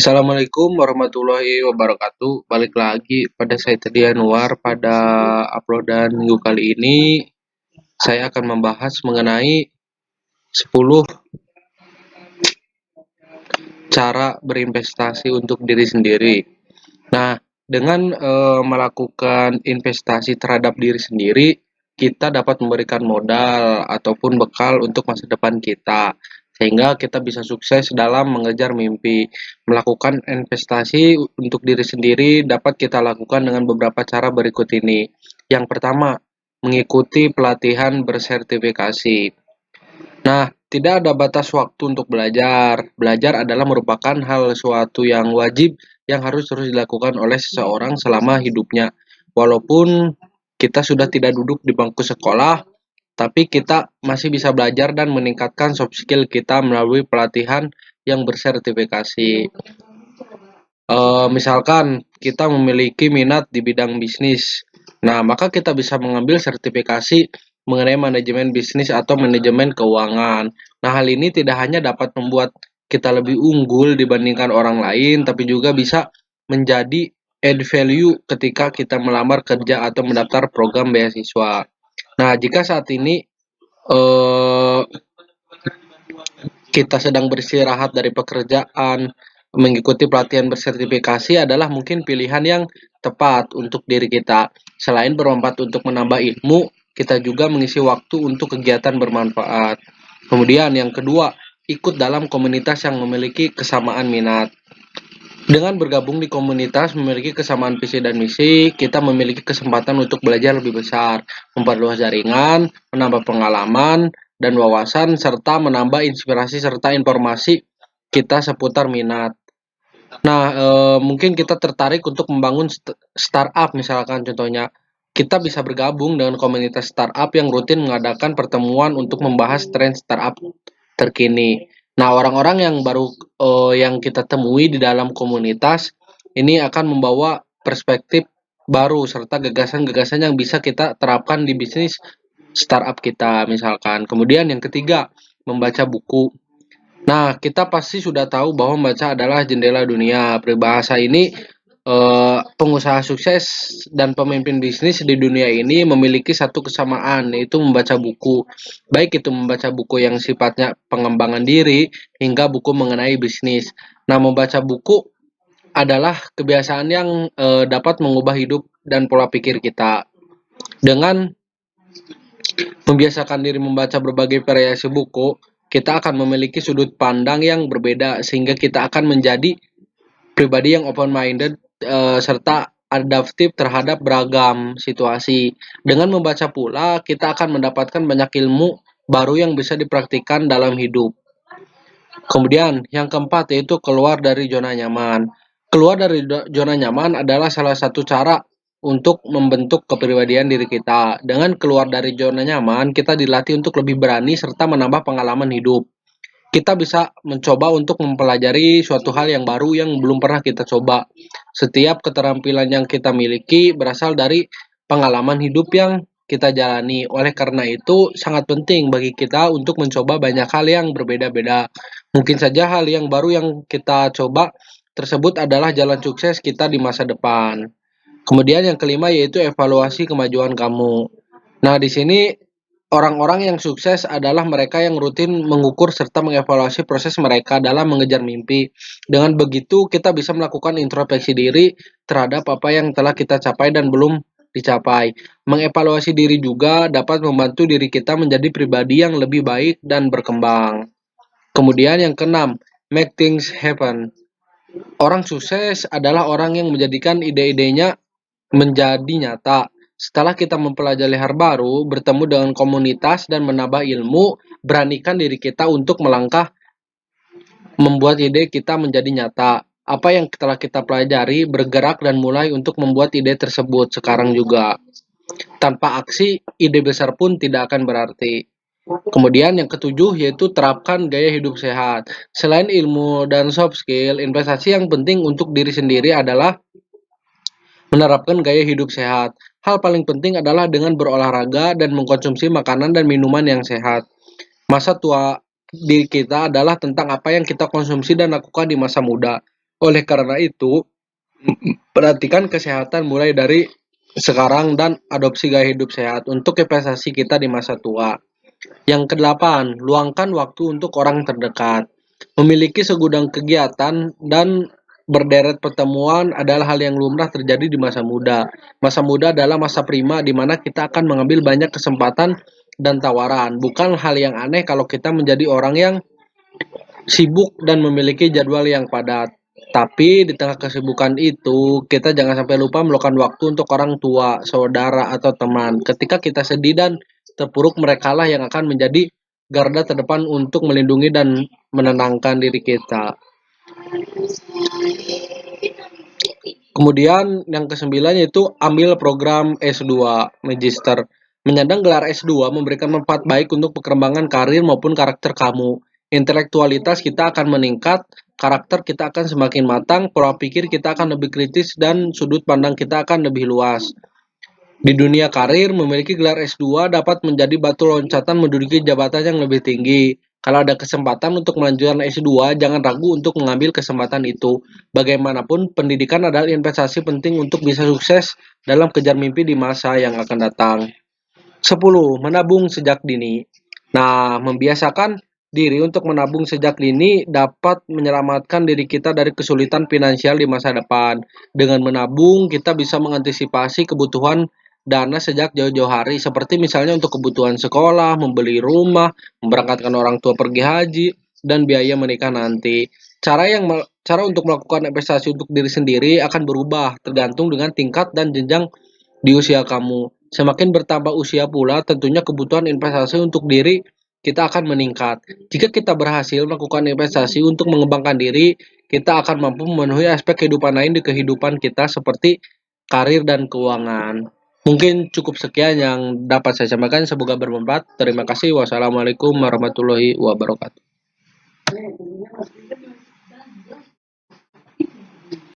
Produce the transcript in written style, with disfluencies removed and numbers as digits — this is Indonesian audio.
Assalamualaikum warahmatullahi wabarakatuh. Balik lagi pada saya Teddy Anwar. Pada uploadan minggu kali ini, saya akan membahas mengenai 10 cara berinvestasi untuk diri sendiri. Nah, dengan melakukan investasi terhadap diri sendiri, kita dapat memberikan modal ataupun bekal untuk masa depan kita, sehingga kita bisa sukses dalam mengejar mimpi. Melakukan investasi untuk diri sendiri dapat kita lakukan dengan beberapa cara berikut ini. Yang pertama, mengikuti pelatihan bersertifikasi. Nah, tidak ada batas waktu untuk belajar. Belajar adalah merupakan hal suatu yang wajib yang harus terus dilakukan oleh seseorang selama hidupnya. Walaupun kita sudah tidak duduk di bangku sekolah, tapi kita masih bisa belajar dan meningkatkan soft skill kita melalui pelatihan yang bersertifikasi. Misalkan kita memiliki minat di bidang bisnis. Nah, maka kita bisa mengambil sertifikasi mengenai manajemen bisnis atau manajemen keuangan. Nah, hal ini tidak hanya dapat membuat kita lebih unggul dibandingkan orang lain, tapi juga bisa menjadi add value ketika kita melamar kerja atau mendaftar program beasiswa. Nah, jika saat ini eh, kita sedang beristirahat dari pekerjaan, mengikuti pelatihan bersertifikasi adalah mungkin pilihan yang tepat untuk diri kita. Selain bermanfaat untuk menambah ilmu, kita juga mengisi waktu untuk kegiatan bermanfaat. Kemudian yang kedua, ikut dalam komunitas yang memiliki kesamaan minat. Dengan bergabung di komunitas memiliki kesamaan visi dan misi, kita memiliki kesempatan untuk belajar lebih besar, memperluas jaringan, menambah pengalaman dan wawasan, serta menambah inspirasi serta informasi kita seputar minat. Nah, mungkin kita tertarik untuk membangun startup misalkan contohnya. Kita bisa bergabung dengan komunitas startup yang rutin mengadakan pertemuan untuk membahas tren startup terkini. Nah, orang-orang yang baru yang kita temui di dalam komunitas ini akan membawa perspektif baru serta gagasan-gagasan yang bisa kita terapkan di bisnis startup kita misalkan. Kemudian yang ketiga, membaca buku. Nah, kita pasti sudah tahu bahwa membaca adalah jendela dunia. Peribahasa ini pengusaha sukses dan pemimpin bisnis di dunia ini memiliki satu kesamaan, yaitu membaca buku. Baik itu membaca buku yang sifatnya pengembangan diri hingga buku mengenai bisnis. Nah, membaca buku adalah kebiasaan yang dapat mengubah hidup dan pola pikir kita. Dengan membiasakan diri membaca berbagai variasi buku, kita akan memiliki sudut pandang yang berbeda sehingga kita akan menjadi pribadi yang open minded serta adaptif terhadap beragam situasi. Dengan membaca pula, kita akan mendapatkan banyak ilmu baru yang bisa dipraktikkan dalam hidup. Kemudian, yang keempat yaitu keluar dari zona nyaman. Keluar dari zona nyaman adalah salah satu cara untuk membentuk kepribadian diri kita. Dengan keluar dari zona nyaman, kita dilatih untuk lebih berani serta menambah pengalaman hidup. Kita bisa mencoba untuk mempelajari suatu hal yang baru yang belum pernah kita coba. Setiap keterampilan yang kita miliki berasal dari pengalaman hidup yang kita jalani. Oleh karena itu, sangat penting bagi kita untuk mencoba banyak hal yang berbeda-beda. Mungkin saja hal yang baru yang kita coba tersebut adalah jalan sukses kita di masa depan. Kemudian yang kelima yaitu evaluasi kemajuan kamu. Nah, di sini orang-orang yang sukses adalah mereka yang rutin mengukur serta mengevaluasi proses mereka dalam mengejar mimpi. Dengan begitu, kita bisa melakukan introspeksi diri terhadap apa yang telah kita capai dan belum dicapai. Mengevaluasi diri juga dapat membantu diri kita menjadi pribadi yang lebih baik dan berkembang. Kemudian yang keenam, make things happen. Orang sukses adalah orang yang menjadikan ide-idenya menjadi nyata. Setelah kita mempelajari hal baru, bertemu dengan komunitas dan menambah ilmu, beranikan diri kita untuk melangkah membuat ide kita menjadi nyata. Apa yang telah kita pelajari, bergerak dan mulai untuk membuat ide tersebut sekarang juga. Tanpa aksi, ide besar pun tidak akan berarti. Kemudian yang ketujuh yaitu terapkan gaya hidup sehat. Selain ilmu dan soft skill, investasi yang penting untuk diri sendiri adalah menerapkan gaya hidup sehat. Hal paling penting adalah dengan berolahraga dan mengkonsumsi makanan dan minuman yang sehat. Masa tua diri kita adalah tentang apa yang kita konsumsi dan lakukan di masa muda. Oleh karena itu, perhatikan kesehatan mulai dari sekarang dan adopsi gaya hidup sehat untuk investasi kita di masa tua. Yang kedelapan, luangkan waktu untuk orang terdekat. Memiliki segudang kegiatan dan berderet pertemuan adalah hal yang lumrah terjadi di masa muda. Masa muda adalah masa prima di mana kita akan mengambil banyak kesempatan dan tawaran. Bukan hal yang aneh kalau kita menjadi orang yang sibuk dan memiliki jadwal yang padat. Tapi di tengah kesibukan itu, kita jangan sampai lupa meluangkan waktu untuk orang tua, saudara, atau teman. Ketika kita sedih dan terpuruk, merekalah yang akan menjadi garda terdepan untuk melindungi dan menenangkan diri kita. Kemudian yang kesembilan yaitu ambil program S2 Magister. Menyandang gelar S2 memberikan manfaat baik untuk perkembangan karir maupun karakter kamu. Intelektualitas kita akan meningkat, karakter kita akan semakin matang, pola pikir kita akan lebih kritis, dan sudut pandang kita akan lebih luas. Di dunia karir, memiliki gelar S2 dapat menjadi batu loncatan menduduki jabatan yang lebih tinggi. Kalau ada kesempatan untuk melanjutkan S2, jangan ragu untuk mengambil kesempatan itu. Bagaimanapun, pendidikan adalah investasi penting untuk bisa sukses dalam kejar mimpi di masa yang akan datang. 10. Menabung sejak dini. Nah, membiasakan diri untuk menabung sejak dini dapat menyelamatkan diri kita dari kesulitan finansial di masa depan. Dengan menabung, kita bisa mengantisipasi kebutuhan dana sejak jauh-jauh hari, seperti misalnya untuk kebutuhan sekolah, membeli rumah, memberangkatkan orang tua pergi haji, dan biaya menikah nanti. Cara untuk melakukan investasi untuk diri sendiri akan berubah tergantung dengan tingkat dan jenjang di usia kamu. Semakin bertambah usia pula, tentunya kebutuhan investasi untuk diri kita akan meningkat. Jika kita berhasil melakukan investasi untuk mengembangkan diri, kita akan mampu memenuhi aspek kehidupan lain di kehidupan kita seperti karir dan keuangan. Mungkin cukup sekian yang dapat saya sampaikan. Semoga bermanfaat. Terima kasih. Wassalamualaikum warahmatullahi wabarakatuh.